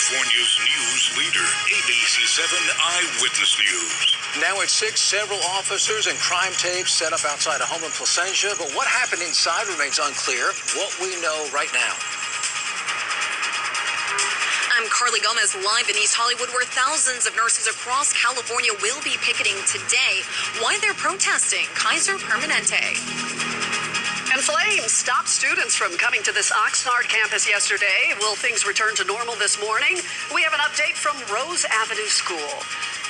California's news leader, ABC7 Eyewitness News. Now at 6, several officers and crime tapes set up outside a home in Placentia, but what happened inside remains unclear. What we know right now. I'm Carly Gomez, live in East Hollywood, where thousands of nurses across California will be picketing today. Why they're protesting Kaiser Permanente. And flames stopped students from coming to this Oxnard campus yesterday. Will things return to normal this morning? We have an update from Rose Avenue School.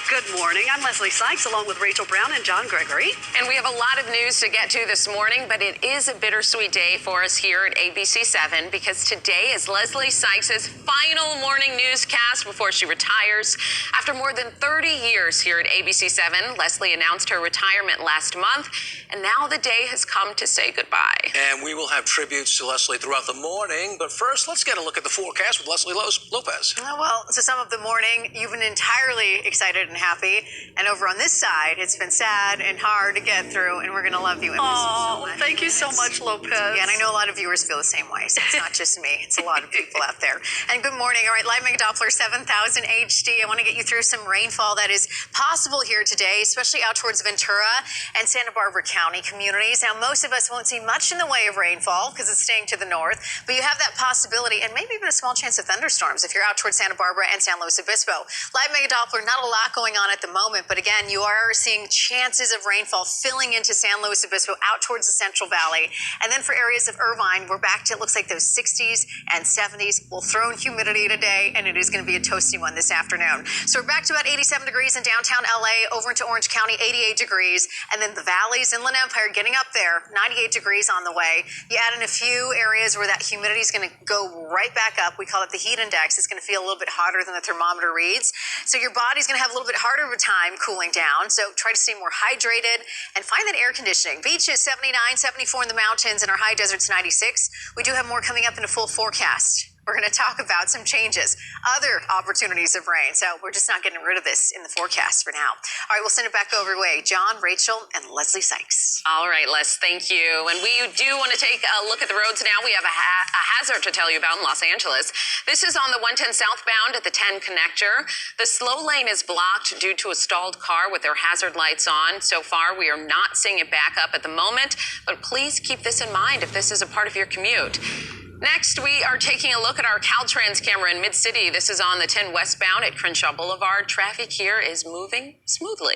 Good morning. I'm Leslie Sykes, along with Rachel Brown and John Gregory. And we have a lot of news to get to this morning, but it is a bittersweet day for us here at ABC7 because today is Leslie Sykes' final morning newscast before she retires. After more than 30 years here at ABC7, Leslie announced her retirement last month, and now the day has come to say goodbye. And we will have tributes to Leslie throughout the morning, but first, let's get a look at the forecast with Leslie Lopez. Well, to sum up the morning, you've been entirely excited and happy, and over on this side, it's been sad and hard to get through, and we're going to love you and miss you so much. Thank you so much, Lopez. Yeah, and I know a lot of viewers feel the same way, so it's not just me. It's a lot of people out there. And good morning. All right, Live Mega Doppler 7000 HD. I want to get you through some rainfall that is possible here today, especially out towards Ventura and Santa Barbara County communities. Now, most of us won't see much in the way of rainfall because it's staying to the north, but you have that possibility and maybe even a small chance of thunderstorms if you're out towards Santa Barbara and San Luis Obispo. Live Mega Doppler, not a lot going on at the moment, but again, you are seeing chances of rainfall filling into San Luis Obispo out towards the Central Valley. And then for areas of Irvine, we're back to, it looks like those 60s and 70s. We'll throw in humidity today, and it is going to be a toasty one this afternoon. So we're back to about 87 degrees in downtown LA, over into Orange County, 88 degrees. And then the valleys, Inland Empire, getting up there, 98 degrees on the way. You add in a few areas where that humidity is going to go right back up. We call it the heat index. It's going to feel a little bit hotter than the thermometer reads. So your body's going to have a little bit harder of a time cooling down. So try to stay more hydrated and find that air conditioning. Beaches 79, 74 in the mountains, and our high deserts 96. We do have more coming up in a full forecast. We're going to talk about some changes, other opportunities of rain. So we're just not getting rid of this in the forecast for now. All right, we'll send it back over way. John, Rachel, and Leslie Sykes. All right, Les, thank you. And we do want to take a look at the roads now. We have a hazard to tell you about in Los Angeles. This is on the 110 southbound at the 10 connector. The slow lane is blocked due to a stalled car with their hazard lights on. So far, we are not seeing it back up at the moment, but please keep this in mind if this is a part of your commute. Next, we are taking a look at our Caltrans camera in Mid-City. This is on the 10 westbound at Crenshaw Boulevard. Traffic here is moving smoothly.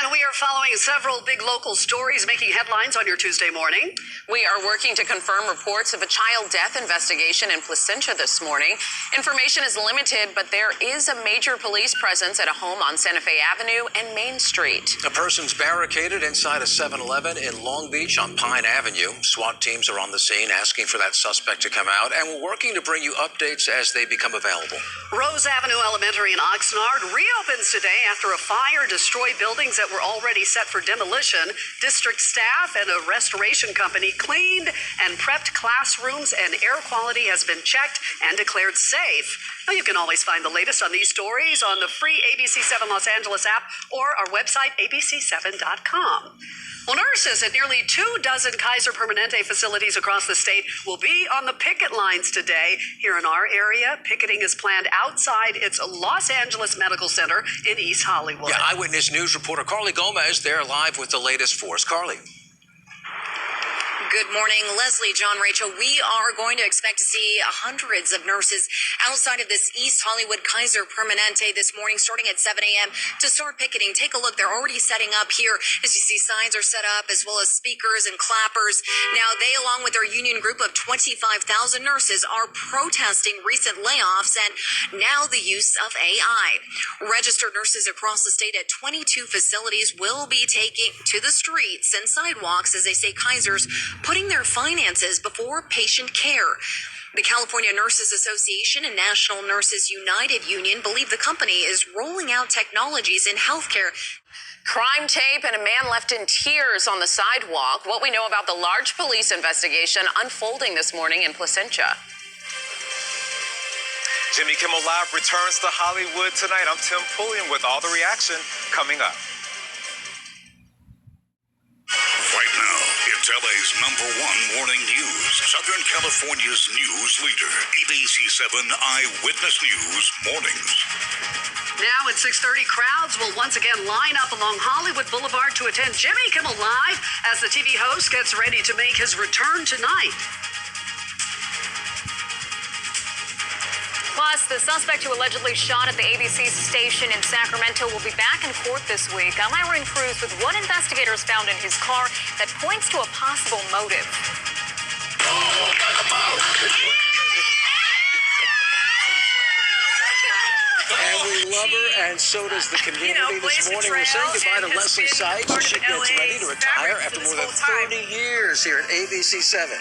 And we are following several big local stories making headlines on your Tuesday morning. We are working to confirm reports of a child death investigation in Placentia this morning. Information is limited, but there is a major police presence at a home on Santa Fe Avenue and Main Street. A person's barricaded inside a 7-Eleven in Long Beach on Pine Avenue. SWAT teams are on the scene asking for that suspect to come out, and we're working to bring you updates as they become available. Rose Avenue Elementary in Oxnard reopens today after a fire destroyed buildings that were already set for demolition. District staff and a restoration company cleaned and prepped classrooms, and air quality has been checked and declared safe. Now, you can always find the latest on these stories on the free ABC7 Los Angeles app or our website, abc7.com. Well, nurses at nearly 24 Kaiser Permanente facilities across the state will be on the picket lines today. Here in our area, picketing is planned outside its Los Angeles Medical Center in East Hollywood. Yeah, Eyewitness News reporter Carly Gomez there live with the latest for us. Carly. Good morning, Leslie, John, Rachel. We are going to expect to see hundreds of nurses outside of this East Hollywood Kaiser Permanente this morning, starting at 7 a.m. to start picketing. Take a look. They're already setting up here. As you see, signs are set up as well as speakers and clappers. Now, they, along with their union group of 25,000 nurses, are protesting recent layoffs and now the use of AI. Registered nurses across the state at 22 facilities will be taking to the streets and sidewalks as they say Kaiser's putting their finances before patient care. The California Nurses Association and National Nurses United Union believe the company is rolling out technologies in healthcare. Crime tape and a man left in tears on the sidewalk. What we know about the large police investigation unfolding this morning in Placentia. Jimmy Kimmel Live returns to Hollywood tonight. I'm Tim Pulliam with all the reaction coming up. Right now, it's LA's #1 morning news. Southern California's news leader. ABC7 Eyewitness News Mornings. Now at 6:30, crowds will once again line up along Hollywood Boulevard to attend Jimmy Kimmel Live as the TV host gets ready to make his return tonight. Plus, the suspect who allegedly shot at the ABC station in Sacramento will be back in court this week. I'm Irene Cruz with what investigators found in his car that points to a possible motive. And we love her, and so does the community. This morning, we're saying goodbye to Leslie Sykes. She gets ready to retire after more than 30 years here at ABC7.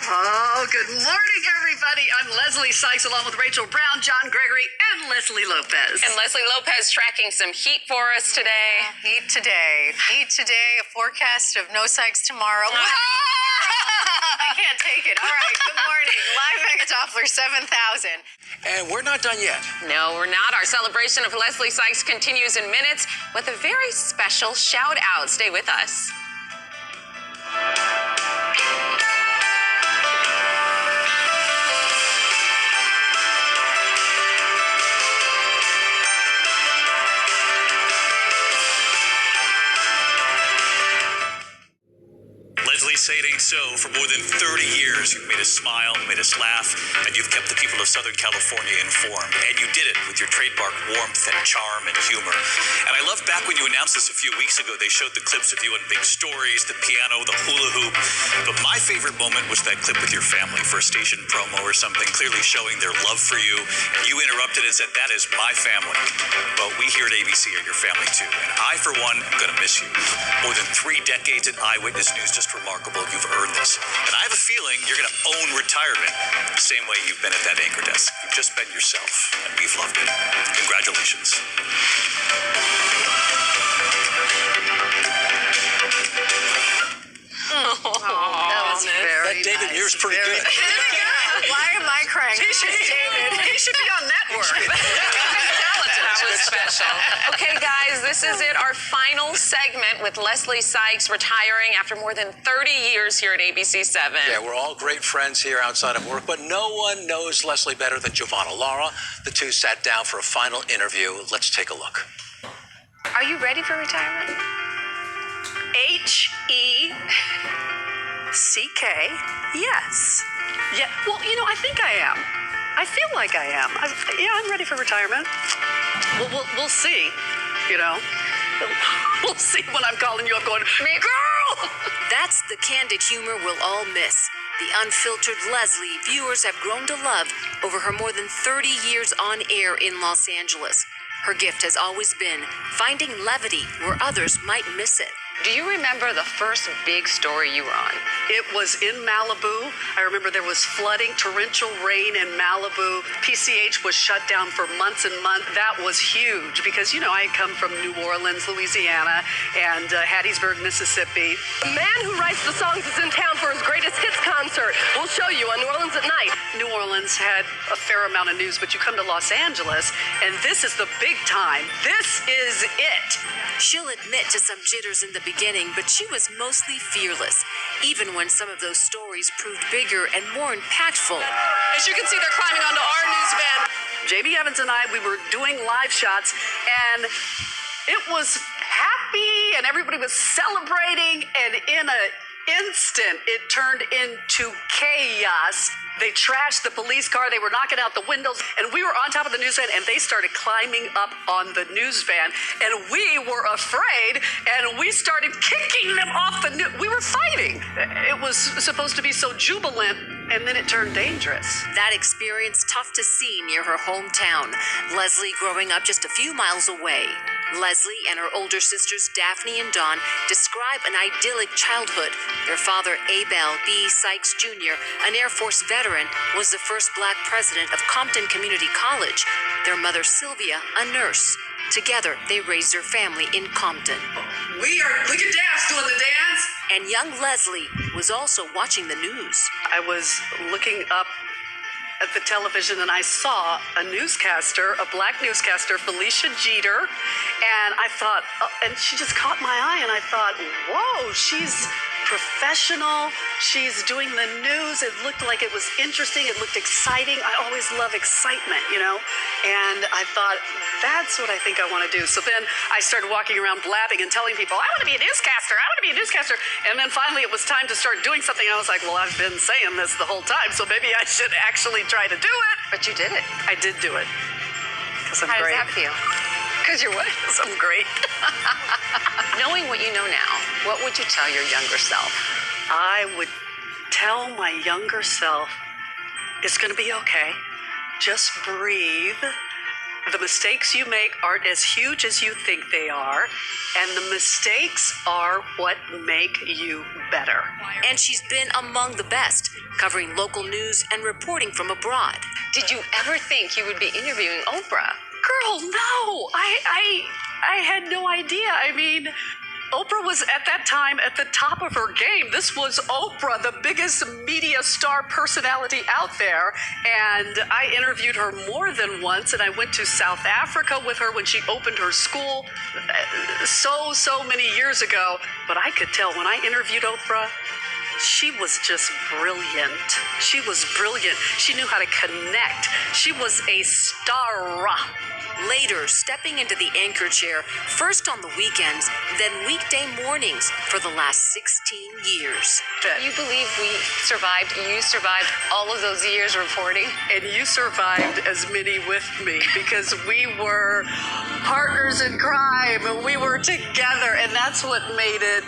Oh, good morning, everybody. I'm Leslie Sykes, along with Rachel Brown, John Gregory, and Leslie Lopez. And Leslie Lopez tracking some heat for us today. Heat today. Heat today. A forecast of no Sykes tomorrow. I can't take it. All right. Good morning. Live Mega Doppler 7,000. And we're not done yet. No, we're not. Our celebration of Leslie Sykes continues in minutes with a very special shout out. Stay with us. Leslie, say it ain't so. For more than 30 years, you've made us smile, made us laugh, and you've kept the people of Southern California informed. And you did it with your trademark warmth and charm and humor. And I love back when you announced this a few weeks ago, they showed the clips of you in Big Stories, the piano, the hula hoop. But my favorite moment was that clip with your family for a station promo or something, clearly showing their love for you. And you interrupted and said, "That is my family." But we here at ABC are your family too. And I, for one, am going to miss you. More than 3 decades at Eyewitness News, just remarkable. You've earned this. And I have a feeling you're going to own retirement the same way you've been at that anchor desk. You've just been yourself, and we've loved it. Congratulations. That was very That David nice. Muir's pretty Very good. Why am I crying? He should be on network. That was special. Okay, guys, this is it. Our final segment with Leslie Sykes retiring after more than 30 years here at ABC7. Yeah, we're all great friends here outside of work, but no one knows Leslie better than Giovanna Laura. The two sat down for a final interview. Let's take a look. Are you ready for retirement? H-E-C-K, yes. Yeah, well, I think I am. I feel like I am. I'm ready for retirement. We'll see, We'll see when I'm calling you up going, girl! That's the candid humor we'll all miss. The unfiltered Leslie viewers have grown to love over her more than 30 years on air in Los Angeles. Her gift has always been finding levity where others might miss it. Do you remember the first big story you were on? It was in Malibu. I remember there was flooding, torrential rain in Malibu. PCH was shut down for months and months. That was huge because, I come from New Orleans, Louisiana, and Hattiesburg, Mississippi. The man who writes the songs is in town for his greatest hits concert. We'll show you on New Orleans at Night. New Orleans had a fair amount of news, but you come to Los Angeles, and this is the big time. This is it. She'll admit to some jitters in the beginning, but she was mostly fearless, even when some of those stories proved bigger and more impactful. As you can see, they're climbing onto our news van. Jamie Evans and I, we were doing live shots, and it was happy, and everybody was celebrating, and in an instant, it turned into chaos. They trashed the police car. They were knocking out the windows, and we were on top of the news van, and they started climbing up on the news van, and we were afraid, and we started kicking them off the news. We were fighting. It was supposed to be so jubilant, and then it turned dangerous. That experience tough to see near her hometown. Leslie growing up just a few miles away. Leslie and her older sisters Daphne and Dawn describe an idyllic childhood. Their father, Abel B. Sykes Jr., an Air Force veteran, was the first black president of Compton Community College. Their mother, Sylvia, a nurse. Together, they raised their family in Compton. Look at Daph's doing the dance. And young Leslie was also watching the news. I was looking up at the television and I saw a newscaster, a black newscaster, Felicia Jeter, and I thought, and she just caught my eye, and I thought, whoa, she's professional. She's doing the news. It looked like it was interesting. It looked exciting. I always love excitement, and I thought, that's what I think I want to do. So then I started walking around blabbing and telling people, I want to be a newscaster. I want to be a newscaster. And then finally it was time to start doing something. I was like, well, I've been saying this the whole time, so maybe I should actually try to do it. But you did it. I did do it. Because I'm How great. does that feel? Because you're what? Because I'm great. Knowing what you know now, what would you tell your younger self? I would tell my younger self, it's going to be okay. Just breathe. The mistakes you make aren't as huge as you think they are, and the mistakes are what make you better. And she's been among the best, covering local news and reporting from abroad. Did you ever think you would be interviewing Oprah? Girl, no. I had no idea. I mean, Oprah was at that time at the top of her game. This was Oprah, the biggest media star personality out there. And I interviewed her more than once, and I went to South Africa with her when she opened her school so many years ago. But I could tell when I interviewed Oprah, she was just brilliant. She was brilliant. She knew how to connect. She was a star. Later, stepping into the anchor chair, first on the weekends, then weekday mornings for the last 16 years. Can you believe you survived all of those years reporting? And you survived as many with me because we were partners in crime and we were together, and that's what made it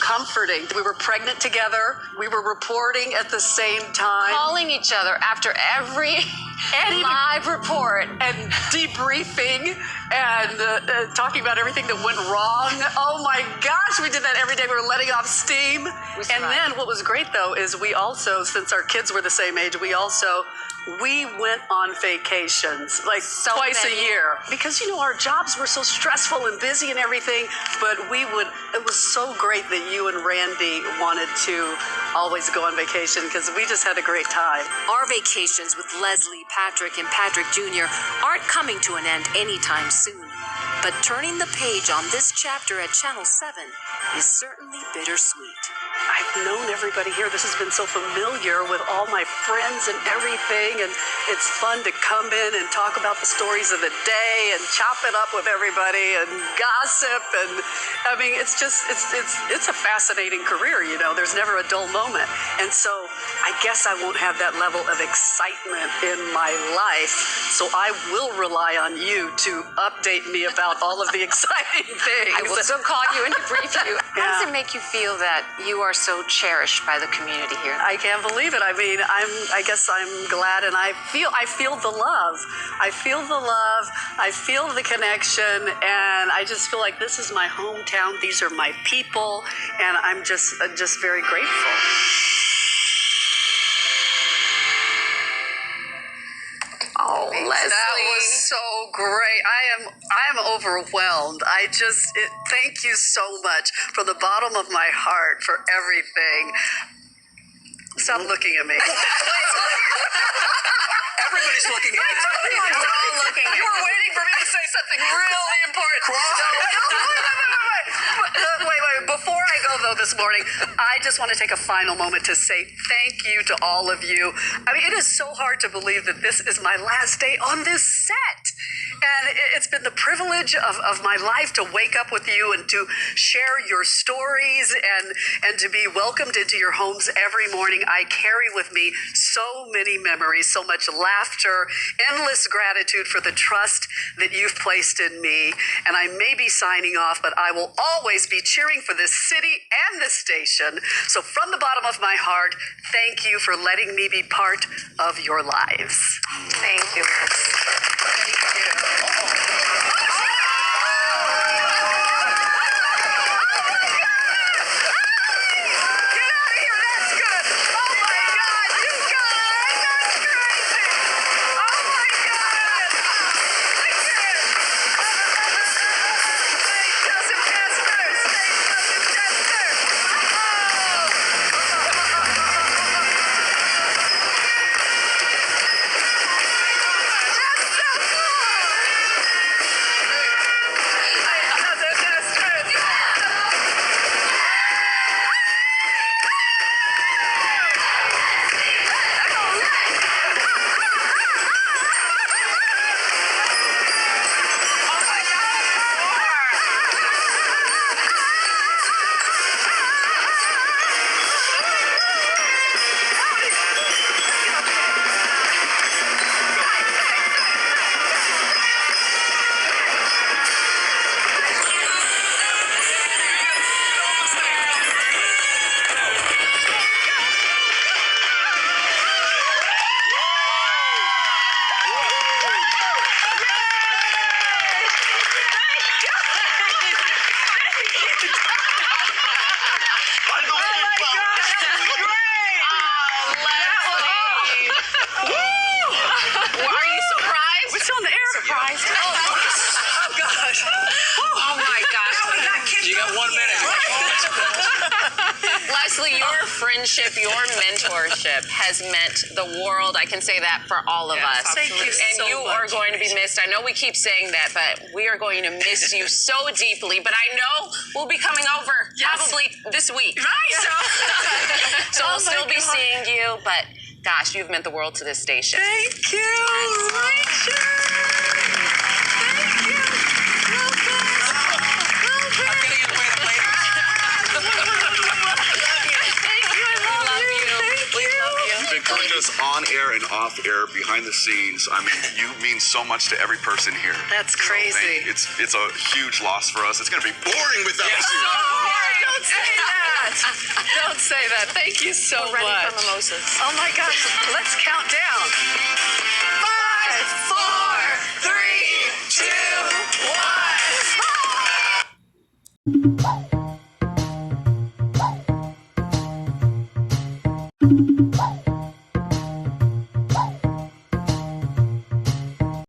comforting. We were pregnant together. We were reporting at the same time. Calling each other after every live report. And debriefing and talking about everything that went wrong. Oh my gosh, we did that every day. We were letting off steam. And then what was great though is we also, since our kids were the same age, we went on vacations like twice a year because our jobs were so stressful and busy and everything, but it was so great that you and Randy wanted to always go on vacation because we just had a great time. Our vacations with Leslie, Patrick, and Patrick Jr. aren't coming to an end anytime soon. But turning the page on this chapter at Channel 7 is certainly bittersweet. I've known everybody here. This has been so familiar with all my friends and everything, and it's fun to come in and talk about the stories of the day and chop it up with everybody and gossip. And I mean, it's a fascinating career. There's never a dull moment. And so I guess I won't have that level of excitement in my life. So I will rely on you to update me about all of the exciting things. I will still call you and debrief you. How does it make you feel that you are so cherished by the community here? I can't believe it. I mean, I guess I'm glad, and I feel the love. I feel the love. I feel the connection, and I just feel like this is my hometown. These are my people, and I'm just very grateful. Oh, Leslie. That was so great. I am overwhelmed. Thank you so much from the bottom of my heart for everything. Stop looking at me. Everybody's looking at you. Everyone's all looking at You were waiting for me to say something really important. Wait. Before I go, though, this morning, I just want to take a final moment to say thank you to all of you. I mean, it is so hard to believe that this is my last day on this set. And it's been the privilege of my life to wake up with you and to share your stories and to be welcomed into your homes every morning. I carry with me so many memories, so much laughter, endless gratitude for the trust that you've placed in me. And I may be signing off, but I will always be cheering for this city and this station. So from the bottom of my heart, thank you for letting me be part of your lives. Thank you. Thank you. honestly, your friendship, your mentorship has meant the world. I can say that for all of us. Thank you And so you much. are going to be missed. I know we keep saying that, but we are going to miss you so deeply. But I know we'll be coming over probably this week. Right. So Oh we'll still my be God. seeing you, but gosh, you've meant the world to this station. Thank you, Rachel. Thank you. Well done. I'm getting in the way of the ladies. Thank you. I love you. Thank you. You've encouraged us on air and off air, behind the scenes. I mean, you mean so much to every person here. That's So crazy. it's a huge loss for us. It's going to be boring without you. Don't say that. Don't say that. Thank you so We're ready much. for mimosas. Oh my gosh. Let's count down. 5, 4, 3, 2, 1.